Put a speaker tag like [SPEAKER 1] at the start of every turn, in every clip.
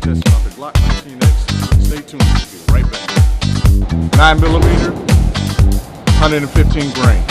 [SPEAKER 1] testing out the Glock 19X. Stay tuned, we'll be right back. 9mm, 115 grain.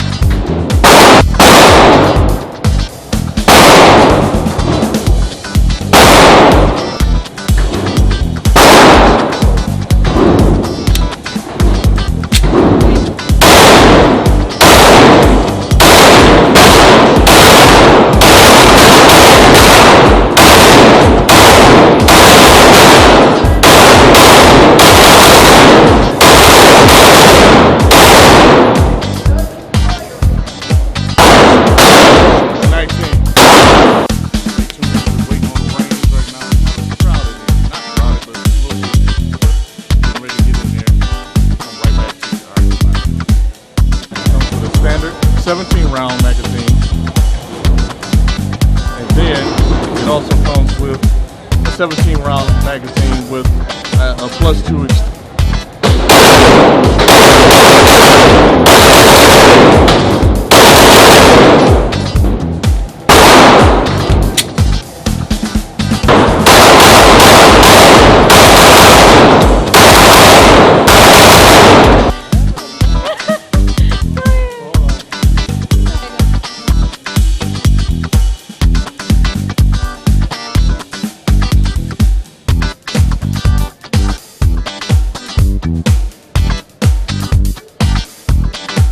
[SPEAKER 1] Standard 17-round magazine, and then it also comes with a 17-round magazine with a +2